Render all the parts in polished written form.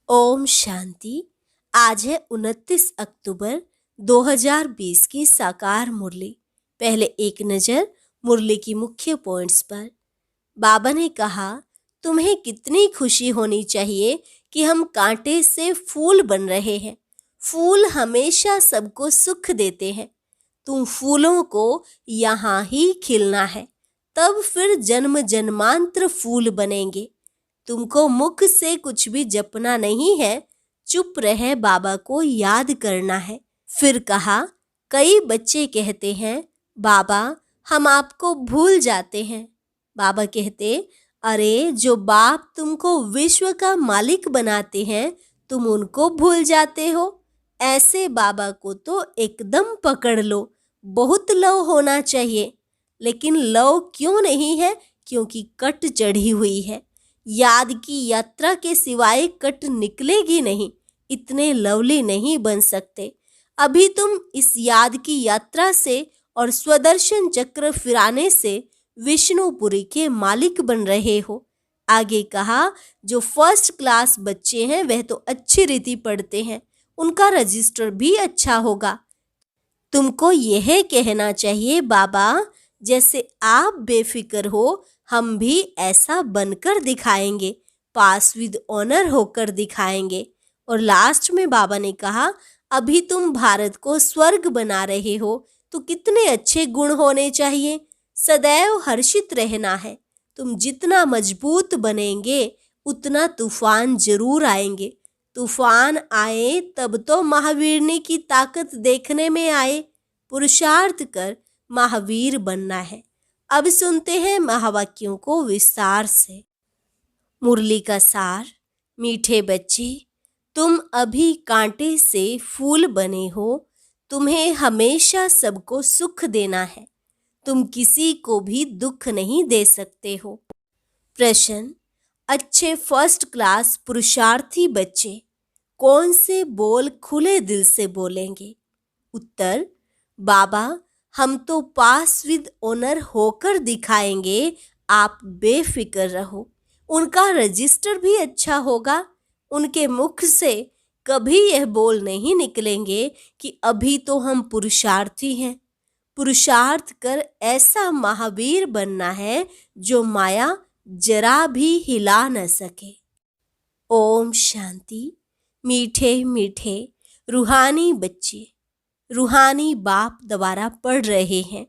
ओम शांति। आज है 29 अक्टूबर 2020 की साकार मुरली। पहले एक नज़र मुरली की मुख्य पॉइंट्स पर। बाबा ने कहा, तुम्हें कितनी खुशी होनी चाहिए कि हम कांटे से फूल बन रहे हैं। फूल हमेशा सबको सुख देते हैं। तुम फूलों को यहाँ ही खिलना है, तब फिर जन्म जन्मांतर फूल बनेंगे। तुमको मुख से कुछ भी जपना नहीं है, चुप रहे बाबा को याद करना है। फिर कहा, कई बच्चे कहते हैं, बाबा हम आपको भूल जाते हैं। बाबा कहते, अरे जो बाप तुमको विश्व का मालिक बनाते हैं, तुम उनको भूल जाते हो। ऐसे बाबा को तो एकदम पकड़ लो। बहुत लव होना चाहिए, लेकिन लव क्यों नहीं है? क्योंकि कट चढ़ी हुई है। याद की यात्रा के सिवाय कट निकलेगी नहीं। इतने लवली नहीं बन सकते। अभी तुम इस याद की यात्रा से और स्वदर्शन चक्र फिराने से विष्णुपुरी के मालिक बन रहे हो। आगे कहा, जो फर्स्ट क्लास बच्चे हैं वह तो अच्छी रीति पढ़ते हैं, उनका रजिस्टर भी अच्छा होगा। तुमको यह कहना चाहिए, बाबा जैसे आप बेफिक्र हो, हम भी ऐसा बनकर दिखाएंगे, पास विद ऑनर होकर दिखाएंगे। और लास्ट में बाबा ने कहा, अभी तुम भारत को स्वर्ग बना रहे हो, तो कितने अच्छे गुण होने चाहिए। सदैव हर्षित रहना है। तुम जितना मजबूत बनेंगे उतना तूफान जरूर आएंगे। तूफान आए तब तो महावीरनी की ताकत देखने में आए। पुरुषार्थ कर महावीर बनना है। अब सुनते हैं महावाक्यों को विस्तार से। मुरली का सार। मीठे बच्चे, तुम अभी कांटे से फूल बने हो। तुम्हें हमेशा सबको सुख देना है। तुम किसी को भी दुख नहीं दे सकते हो। प्रश्न, अच्छे फर्स्ट क्लास पुरुषार्थी बच्चे कौन से बोल खुले दिल से बोलेंगे? उत्तर, बाबा हम तो पास विद ऑनर होकर दिखाएंगे, आप बेफिक्र रहो। उनका रजिस्टर भी अच्छा होगा। उनके मुख से कभी यह बोल नहीं निकलेंगे कि अभी तो हम पुरुषार्थी हैं। पुरुषार्थ कर ऐसा महावीर बनना है जो माया जरा भी हिला न सके। ओम शांति। मीठे मीठे रूहानी बच्चे रूहानी बाप द्वारा पढ़ रहे हैं।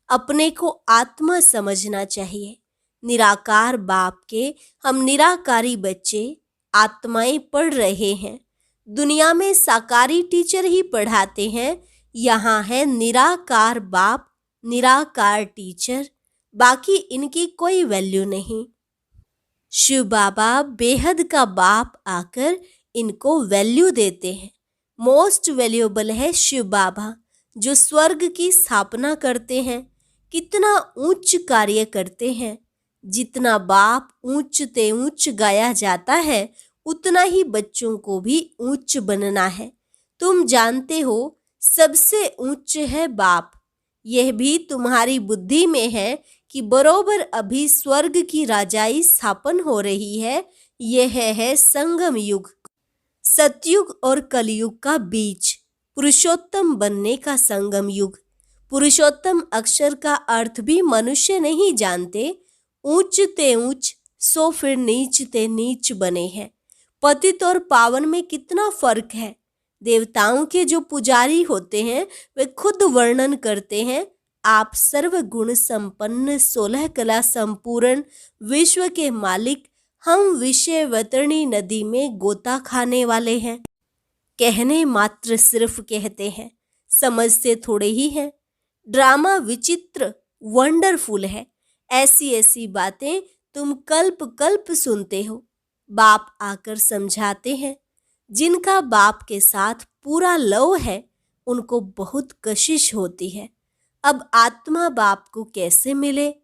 अपने को आत्मा समझना चाहिए। निराकार बाप के हम निराकारी बच्चे आत्माएं पढ़ रहे हैं। दुनिया में साकारी टीचर ही पढ़ाते हैं। यहाँ है निराकार बाप, निराकार टीचर, बाकी इनकी कोई वैल्यू नहीं। शिव बाबा बेहद का बाप आकर इनको वैल्यू देते हैं। मोस्ट वैल्यूएबल है शिव बाबा, जो स्वर्ग की स्थापना करते हैं। कितना ऊंच कार्य करते हैं। जितना बाप ऊंच ते ऊंच गाया जाता है, उतना ही बच्चों को भी ऊंच बनना है। तुम जानते हो सबसे ऊंच है बाप। यह भी तुम्हारी बुद्धि में है कि बरोबर अभी स्वर्ग की राजाई स्थापन हो रही है। यह है संगम युग, सतयुग और कलयुग का बीच, पुरुषोत्तम बनने का संगम युग। पुरुषोत्तम अक्षर का अर्थ भी मनुष्य नहीं जानते। ऊंच ते ऊंच सो फिर नीच ते नीच बने हैं। पतित और पावन में कितना फर्क है। देवताओं के जो पुजारी होते हैं वे खुद वर्णन करते हैं, आप सर्व गुण संपन्न 16 कला संपूर्ण विश्व के मालिक, हम विषय वतरणी नदी में गोता खाने वाले हैं। कहने मात्र सिर्फ कहते हैं, समझते थोड़े ही हैं। ड्रामा विचित्र वंडरफुल है। ऐसी ऐसी बातें तुम कल्प कल्प सुनते हो। बाप आकर समझाते हैं। जिनका बाप के साथ पूरा लव है, उनको बहुत कशिश होती है। अब आत्मा बाप को कैसे मिले?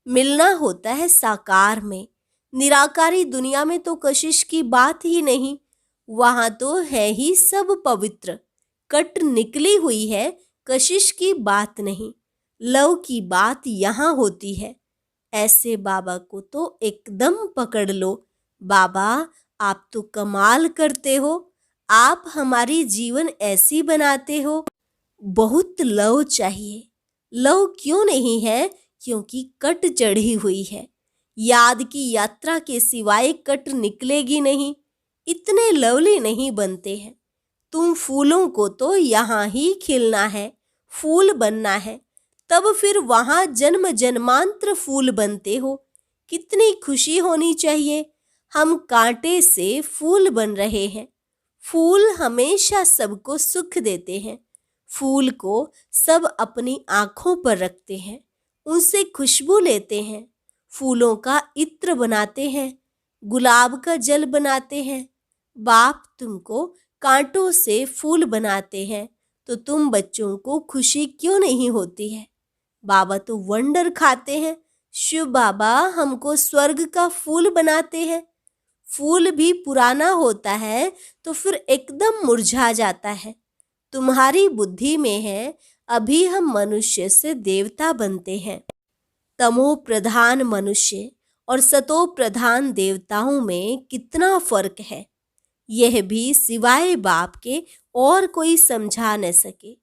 मिलना होता है साकार में। निराकारी दुनिया में तो कशिश की बात ही नहीं। वहां तो है ही सब पवित्र। कट निकली हुई है, कशिश की बात नहीं। लव की बात यहाँ होती है। ऐसे बाबा को तो एकदम पकड़ लो। बाबा आप तो कमाल करते हो, आप हमारी जीवन ऐसी बनाते हो। बहुत लव चाहिए। लव क्यों नहीं है? क्योंकि कट चढ़ी हुई है। याद की यात्रा के सिवाय कट निकलेगी नहीं। इतने लवली नहीं बनते हैं। तुम फूलों को तो यहाँ ही खिलना है, फूल बनना है, तब फिर वहां जन्म जन्मांतर फूल बनते हो। कितनी खुशी होनी चाहिए। हम कांटे से फूल बन रहे हैं। फूल हमेशा सबको सुख देते हैं। फूल को सब अपनी आंखों पर रखते हैं, उनसे खुशबू लेते हैं। फूलों का इत्र बनाते हैं, गुलाब का जल बनाते हैं। बाप तुमको कांटों से फूल बनाते हैं तो तुम बच्चों को खुशी क्यों नहीं होती है? बाबा तो वंडर खाते हैं। शिव बाबा हमको स्वर्ग का फूल बनाते हैं। फूल भी पुराना होता है तो फिर एकदम मुरझा जाता है। तुम्हारी बुद्धि में है, अभी हम मनुष्य से देवता बनते हैं। तमो प्रधान मनुष्य और सतो प्रधान देवताओं में कितना फर्क है, यह भी सिवाय बाप के और कोई समझा न सके।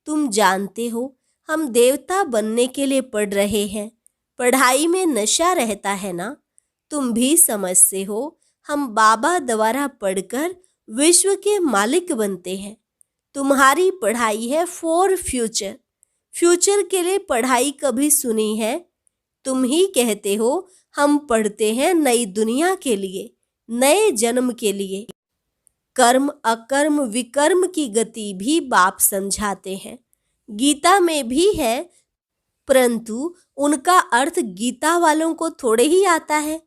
तुम जानते हो, हम देवता बनने के लिए पढ़ रहे हैं। पढ़ाई में नशा रहता है ना। तुम भी समझते हो, हम बाबा द्वारा पढ़कर विश्व के मालिक बनते हैं। तुम्हारी पढ़ाई है फॉर फ्यूचर। फ्यूचर के लिए पढ़ाई कभी सुनी है? तुम ही कहते हो हम पढ़ते हैं नई दुनिया के लिए, नए जन्म के लिए। कर्म अकर्म विकर्म की गति भी बाप समझाते हैं। गीता में भी है, परंतु उनका अर्थ गीता वालों को थोड़े ही आता है।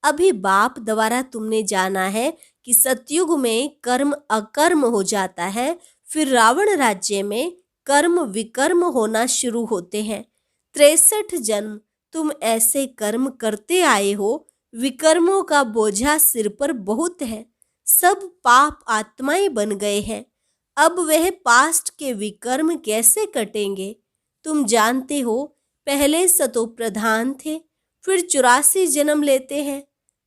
अभी बाप द्वारा तुमने जाना है कि सतयुग में कर्म अकर्म हो जाता है, फिर रावण राज्य में कर्म विकर्म होना शुरू होते हैं। 63 जन्म तुम ऐसे कर्म करते आए हो, विकर्मों का बोझा सिर पर बहुत है। सब पाप आत्माएं बन गए हैं। अब वह पास्ट के विकर्म कैसे कटेंगे? तुम जानते हो, पहले सतो प्रधान थे, फिर 84 जन्म लेते हैं।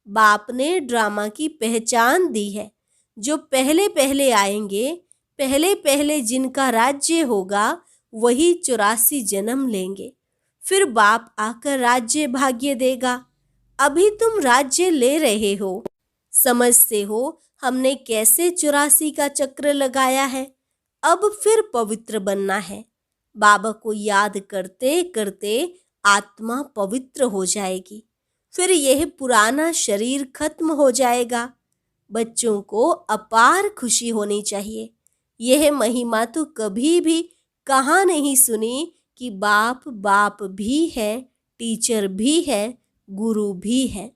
बाप ने ड्रामा की पहचान दी है। जो पहले पहले आएंगे, पहले पहले जिनका राज्य होगा, वही 84 जन्म लेंगे। फिर बाप आकर राज्य भाग्य देगा। अभी तुम राज्य ले रहे हो। समझते हो हमने कैसे 84 का चक्र लगाया है। अब फिर पवित्र बनना है। बाबा को याद करते करते आत्मा पवित्र हो जाएगी। फिर यह पुराना शरीर खत्म हो जाएगा। बच्चों को अपार खुशी होनी चाहिए। यह महिमा तो कभी भी कहाँ नहीं सुनी कि बाप बाप भी है, टीचर भी है, गुरु भी है।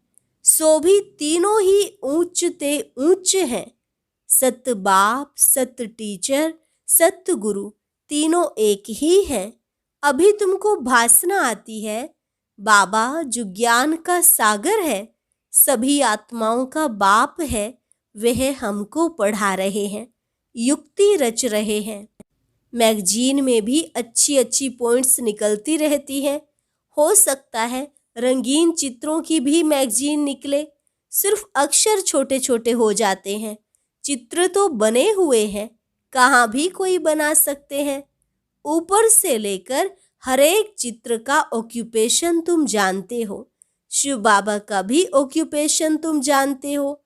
सो भी तीनों ही ऊंच ते ऊंच हैं। सत बाप, सत टीचर, सत गुरु, तीनों एक ही हैं। अभी तुमको भासना आती है। बाबा जो ज्ञान का सागर है, सभी आत्माओं का बाप है, वह हमको पढ़ा रहे हैं, युक्ति रच रहे हैं। मैगजीन में भी अच्छी अच्छी पॉइंट्स निकलती रहती हैं। हो सकता है रंगीन चित्रों की भी मैगजीन निकले। सिर्फ अक्षर छोटे छोटे हो जाते हैं। चित्र तो बने हुए हैं, कहाँ भी कोई बना सकते हैं। ऊपर से लेकर हर एक चित्र का ऑक्यूपेशन तुम जानते हो। शिव बाबा का भी ऑक्यूपेशन तुम जानते हो।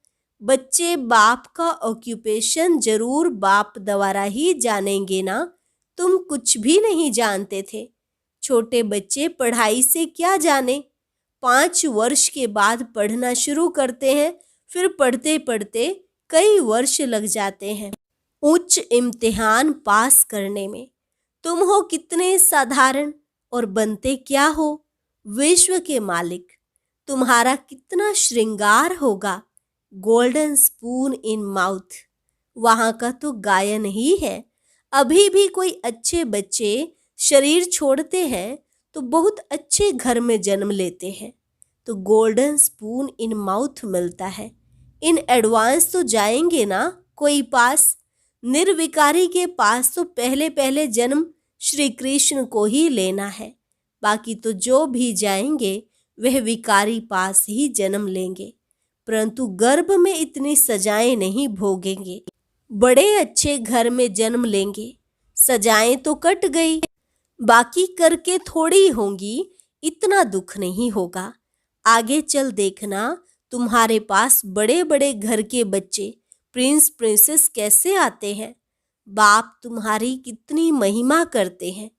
बच्चे बाप का ऑक्यूपेशन जरूर बाप द्वारा ही जानेंगे ना। तुम कुछ भी नहीं जानते थे। छोटे बच्चे पढ़ाई से क्या जाने। 5 वर्ष के बाद पढ़ना शुरू करते हैं, फिर पढ़ते पढ़ते कई वर्ष लग जाते हैं उच्च इम्तिहान पास करने में। तुम हो कितने साधारण और बनते क्या हो, विश्व के मालिक। तुम्हारा कितना श्रृंगार होगा, गोल्डन स्पून इन माउथ। वहां का तो गायन ही है। अभी भी कोई अच्छे बच्चे शरीर छोड़ते हैं तो बहुत अच्छे घर में जन्म लेते हैं, तो गोल्डन स्पून इन माउथ मिलता है। इन एडवांस तो जाएंगे ना कोई पास। निर्विकारी के पास तो पहले पहले जन्म श्री कृष्ण को ही लेना है। बाकी तो जो भी जाएंगे वह विकारी पास ही जन्म लेंगे। परंतु गर्भ में इतनी सजाएं नहीं भोगेंगे। बड़े अच्छे घर में जन्म लेंगे, सजाएं तो कट गई, बाकी करके थोड़ी होंगी, इतना दुख नहीं होगा। आगे चल देखना, तुम्हारे पास बड़े बड़े घर के बच्चे प्रिंस प्रिंसेस कैसे आते हैं। बाप तुम्हारी कितनी महिमा करते हैं।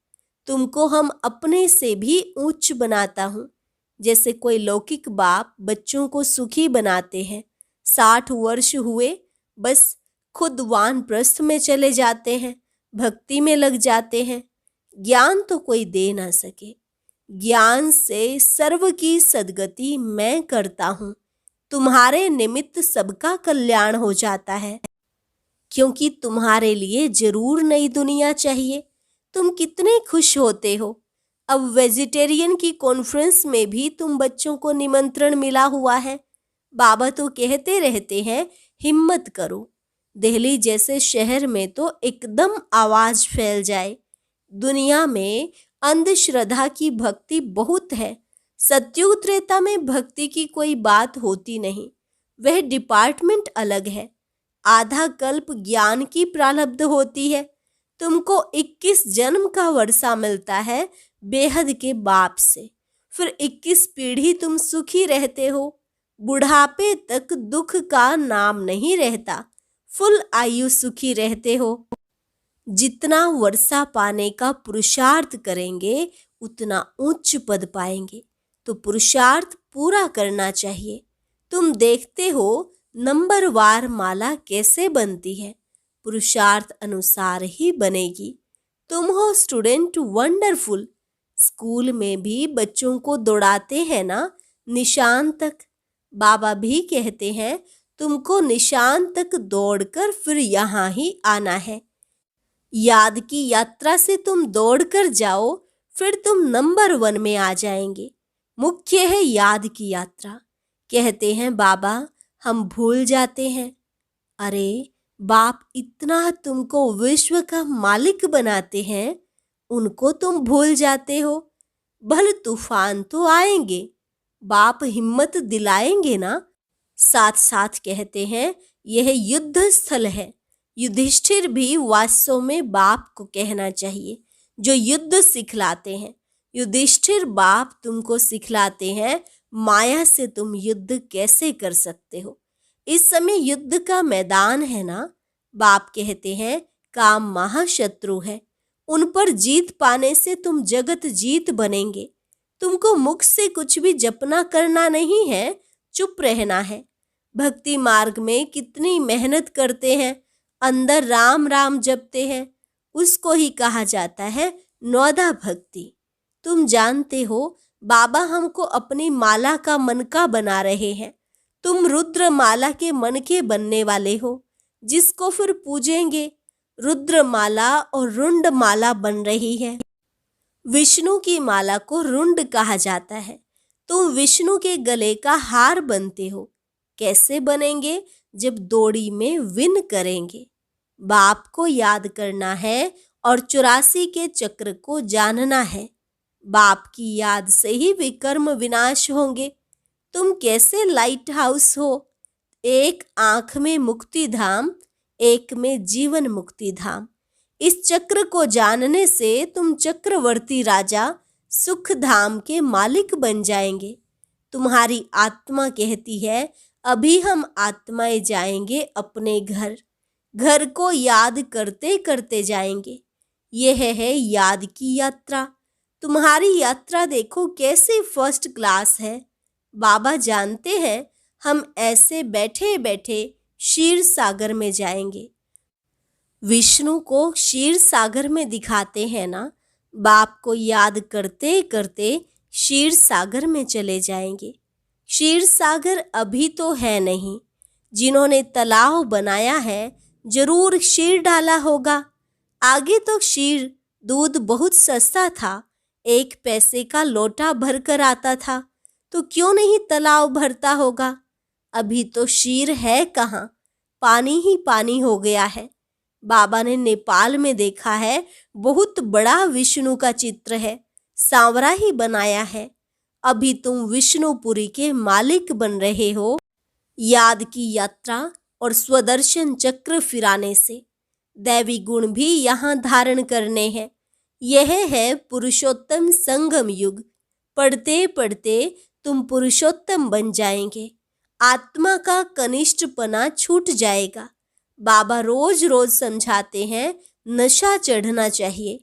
तुमको हम अपने से भी ऊंच बनाता हूँ। जैसे कोई लौकिक बाप बच्चों को सुखी बनाते हैं, 60 वर्ष हुए बस खुद वानप्रस्थ में चले जाते हैं, भक्ति में लग जाते हैं। ज्ञान तो कोई दे ना सके। ज्ञान से सर्व की सद्गति मैं करता हूँ। तुम्हारे निमित्त सबका कल्याण हो जाता है, क्योंकि तुम्हारे लिए जरूर नई दुनिया चाहिए। तुम कितने खुश होते हो। अब वेजिटेरियन की कॉन्फ्रेंस में भी तुम बच्चों को निमंत्रण मिला हुआ है। बाबा तो कहते रहते हैं, हिम्मत करो। दिल्ली जैसे शहर में तो एकदम आवाज फैल जाए। दुनिया में अंधश्रद्धा की भक्ति बहुत है। सत्युग त्रेता में भक्ति की कोई बात होती नहीं, वह डिपार्टमेंट अलग है। आधा कल्प ज्ञान की प्रारब्ध होती है। तुमको 21 जन्म का वर्षा मिलता है बेहद के बाप से, फिर 21 पीढ़ी तुम सुखी रहते हो। बुढ़ापे तक दुख का नाम नहीं रहता, फुल आयु सुखी रहते हो। जितना वर्षा पाने का पुरुषार्थ करेंगे उतना उच्च पद पाएंगे, तो पुरुषार्थ पूरा करना चाहिए। तुम देखते हो नंबरवार माला कैसे बनती है, पुरुषार्थ अनुसार ही बनेगी। तुम हो स्टूडेंट वंडरफुल। स्कूल में भी बच्चों को दौड़ाते हैं ना निशान तक। बाबा भी कहते हैं तुमको निशान तक दौड़कर फिर यहाँ ही आना है। याद की यात्रा से तुम दौड़कर जाओ, फिर तुम नंबर 1 में आ जाएंगे। मुख्य है याद की यात्रा। कहते हैं बाबा हम भूल जाते हैं। अरे बाप इतना तुमको विश्व का मालिक बनाते हैं, उनको तुम भूल जाते हो। भले तूफान तो आएंगे, बाप हिम्मत दिलाएंगे ना। साथ साथ कहते हैं यह युद्ध स्थल है। युधिष्ठिर भी वास्तव में बाप को कहना चाहिए, जो युद्ध सिखलाते हैं। युधिष्ठिर बाप तुमको सिखलाते हैं माया से तुम युद्ध कैसे कर सकते हो। इस समय युद्ध का मैदान है ना। बाप कहते हैं काम महाशत्रु है, उन पर जीत पाने से तुम जगत जीत बनेंगे। तुमको मुख से कुछ भी जपना करना नहीं है, चुप रहना है। भक्ति मार्ग में कितनी मेहनत करते हैं, अंदर राम राम जपते हैं, उसको ही कहा जाता है नौदा भक्ति। तुम जानते हो बाबा हमको अपनी माला का मनका बना रहे हैं। तुम रुद्र माला के मन के बनने वाले हो, जिसको फिर पूजेंगे। रुद्र माला और रुंड माला बन रही है। विष्णु की माला को रुंड कहा जाता है। तुम विष्णु के गले का हार बनते हो। कैसे बनेंगे? जब दौड़ी में विन करेंगे। बाप को याद करना है और 84 के चक्र को जानना है। बाप की याद से ही विकर्म विनाश होंगे। तुम कैसे लाइट हाउस हो, एक आंख में मुक्ति धाम, एक में जीवन मुक्ति धाम। इस चक्र को जानने से तुम चक्रवर्ती राजा सुख धाम के मालिक बन जाएंगे। तुम्हारी आत्मा कहती है अभी हम आत्माएं जाएंगे अपने घर। घर को याद करते करते जाएंगे। यह है याद की यात्रा। तुम्हारी यात्रा देखो कैसे फर्स्ट क्लास है। बाबा जानते हैं हम ऐसे बैठे बैठे क्षीर सागर में जाएंगे। विष्णु को क्षीर सागर में दिखाते हैं ना। बाप को याद करते करते क्षीर सागर में चले जाएंगे। क्षीर सागर अभी तो है नहीं। जिन्होंने तालाब बनाया है जरूर क्षीर डाला होगा। आगे तो क्षीर दूध बहुत सस्ता था, 1 पैसे का लोटा भरकर आता था, तो क्यों नहीं तालाब भरता होगा। अभी तो क्षीर है कहाँ, पानी ही पानी हो गया है। बाबा ने नेपाल में देखा है, बहुत बड़ा विष्णु का चित्र है, सांवरा ही बनाया है। अभी तुम विष्णुपुरी के मालिक बन रहे हो। याद की यात्रा और स्वदर्शन चक्र फिराने से दैवी गुण भी यहाँ धारण करने हैं। यह है पुरुषोत्तम संगम युग। पढ़ते पढ़ते तुम पुरुषोत्तम बन जाएंगे। आत्मा का कनिष्ठपना छूट जाएगा। बाबा रोज रोज समझाते हैं नशा चढ़ना चाहिए।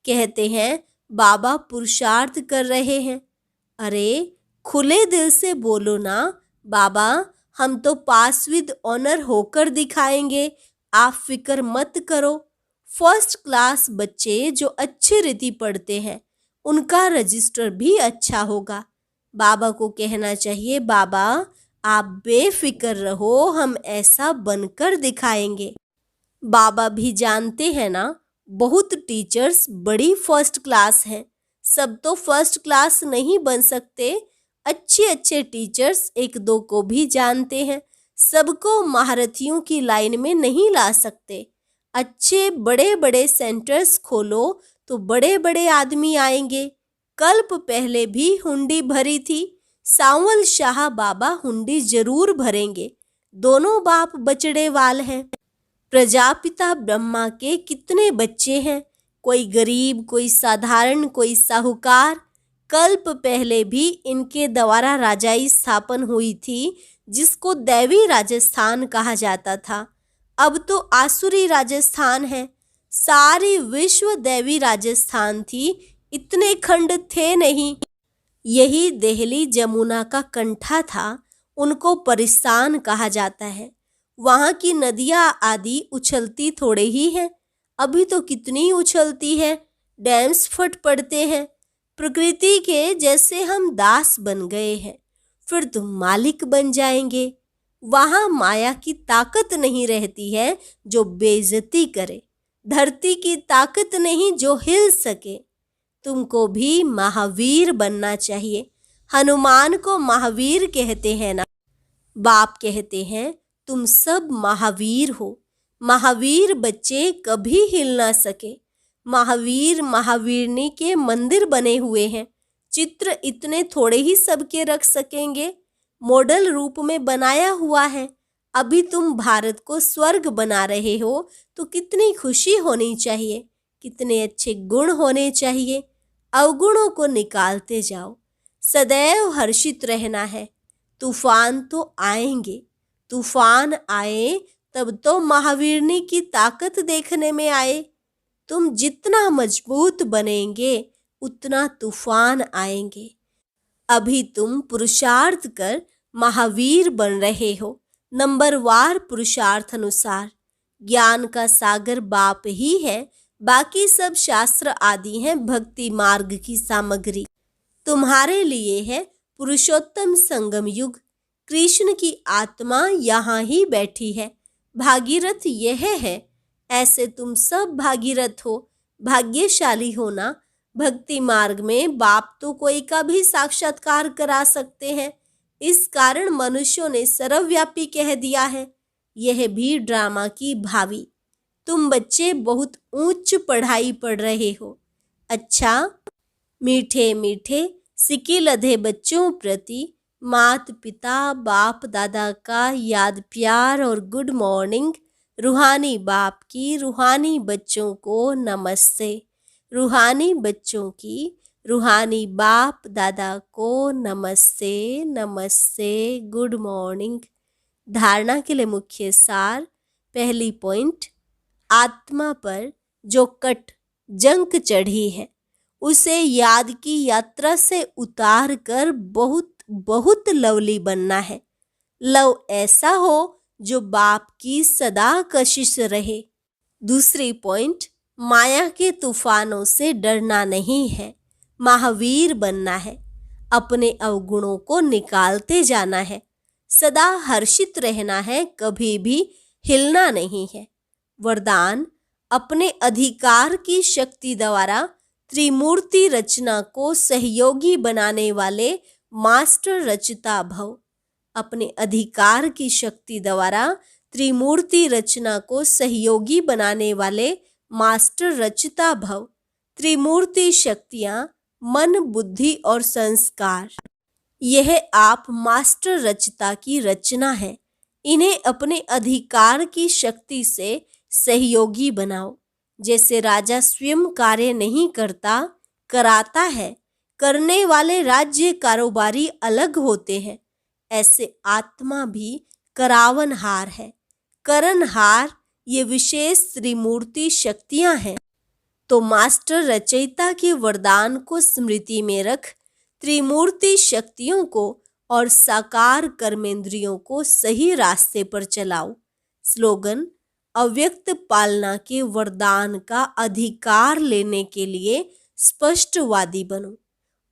कहते हैं बाबा पुरुषार्थ कर रहे हैं। अरे खुले दिल से बोलो ना, बाबा हम तो पास विद ऑनर होकर दिखाएंगे, आप फिक्र मत करो। फर्स्ट क्लास बच्चे जो अच्छी रीति पढ़ते हैं उनका रजिस्टर भी अच्छा होगा। बाबा को कहना चाहिए बाबा आप बेफिक्र रहो, हम ऐसा बनकर दिखाएंगे। बाबा भी जानते हैं ना, बहुत टीचर्स बड़ी फर्स्ट क्लास हैं। सब तो फर्स्ट क्लास नहीं बन सकते। अच्छे अच्छे टीचर्स एक दो को भी जानते हैं। सबको महारथियों की लाइन में नहीं ला सकते। अच्छे बड़े बड़े सेंटर्स खोलो तो बड़े बड़े आदमी आएंगे। कल्प पहले भी हुंडी भरी थी। सांवल शाह बाबा हुंडी जरूर भरेंगे। दोनों बाप बचड़े वाल हैं। प्रजापिता ब्रह्मा के कितने बच्चे हैं, कोई गरीब, कोई साधारण, कोई साहूकार। कल्प पहले भी इनके द्वारा राजाई स्थापन हुई थी जिसको दैवी राजस्थान कहा जाता था। अब तो आसुरी राजस्थान है। सारी विश्व दैवी राजस्थान थी, इतने खंड थे नहीं। यही देहली जमुना का कंठा था, उनको परिस्तान कहा जाता है। वहाँ की नदियाँ आदि उछलती थोड़े ही हैं, अभी तो कितनी उछलती है। डैम्स फट पड़ते हैं। प्रकृति के जैसे हम दास बन गए हैं, फिर तुम मालिक बन जाएंगे। वहाँ माया की ताकत नहीं रहती है जो बेइज्जती करे, धरती की ताकत नहीं जो हिल सके। तुमको भी महावीर बनना चाहिए। हनुमान को महावीर कहते हैं ना। बाप कहते हैं तुम सब महावीर हो। महावीर बच्चे कभी हिल ना सके। महावीर महावीरनी के मंदिर बने हुए हैं। चित्र इतने थोड़े ही सबके रख सकेंगे। मॉडल रूप में बनाया हुआ है। अभी तुम भारत को स्वर्ग बना रहे हो तो कितनी खुशी होनी चाहिए, कितने अच्छे गुण होने चाहिए। अवगुणों को निकालते जाओ। सदैव हर्षित रहना है। तूफान तो आएंगे। तूफान आए तब तो महावीरनी की ताकत देखने में आए। तुम जितना मजबूत बनेंगे उतना तूफान आएंगे। अभी तुम पुरुषार्थ कर महावीर बन रहे हो। नंबरवार पुरुषार्थ अनुसार। ज्ञान का सागर बाप ही है, बाकी सब शास्त्र आदि हैं भक्ति मार्ग की सामग्री। तुम्हारे लिए है पुरुषोत्तम संगम युग। कृष्ण की आत्मा यहाँ ही बैठी है। भागीरथ यह है। ऐसे तुम सब भागीरथ हो, भाग्यशाली हो ना। भक्ति मार्ग में बाप तो कोई का भी साक्षात्कार करा सकते हैं। इस कारण मनुष्यों ने सर्वव्यापी कह दिया है। यह भी ड्रामा की भावी। तुम बच्चे बहुत ऊंच पढ़ाई पढ़ रहे हो। अच्छा, मीठे मीठे सिक्के लधे बच्चों प्रति मात पिता बाप दादा का याद प्यार और गुड मॉर्निंग। रूहानी बाप की रूहानी बच्चों को नमस्ते। रूहानी बच्चों की रूहानी बाप दादा को नमस्ते नमस्ते, गुड मॉर्निंग। धारणा के लिए मुख्य सार। पहली पॉइंट, आत्मा पर जो कट जंक चढ़ी है उसे याद की यात्रा से उतार कर बहुत बहुत लवली बनना है। लव ऐसा हो जो बाप की सदा कशिश रहे। दूसरी पॉइंट, माया के तूफानों से डरना नहीं है, महावीर बनना है। अपने अवगुणों को निकालते जाना है। सदा हर्षित रहना है, कभी भी हिलना नहीं है। वरदान, अपने अधिकार की शक्ति द्वारा त्रिमूर्ति रचना को सहयोगी बनाने वाले मास्टर रचता भव। अपने अधिकार की शक्ति द्वारा त्रिमूर्ति रचना को सहयोगी बनाने वाले मास्टर रचता भव। त्रिमूर्ति शक्तियां मन, बुद्धि और संस्कार, यह आप मास्टर रचता की रचना है। इन्हें अपने अधिकार की शक्ति से सहयोगी बनाओ। जैसे राजा स्वयं कार्य नहीं करता, कराता है, करने वाले राज्य कारोबारी अलग होते हैं, ऐसे आत्मा भी करावनहार है। करनहार ये विशेष त्रिमूर्ति शक्तियां हैं। तो मास्टर रचयिता के वरदान को स्मृति में रख त्रिमूर्ति शक्तियों को और साकार कर्मेंद्रियों को सही रास्ते पर चलाओ। स्लोगन: अव्यक्त पालना के वरदान का अधिकार लेने के लिए स्पष्टवादी बनो।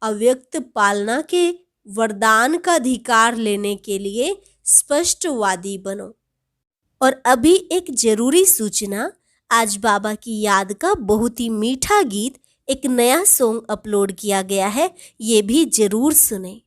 अव्यक्त पालना के वरदान का अधिकार लेने के लिए स्पष्टवादी बनो। और अभी एक जरूरी सूचना, आज बाबा की याद का बहुत ही मीठा गीत, एक नया सॉन्ग अपलोड किया गया है, ये भी जरूर सुने।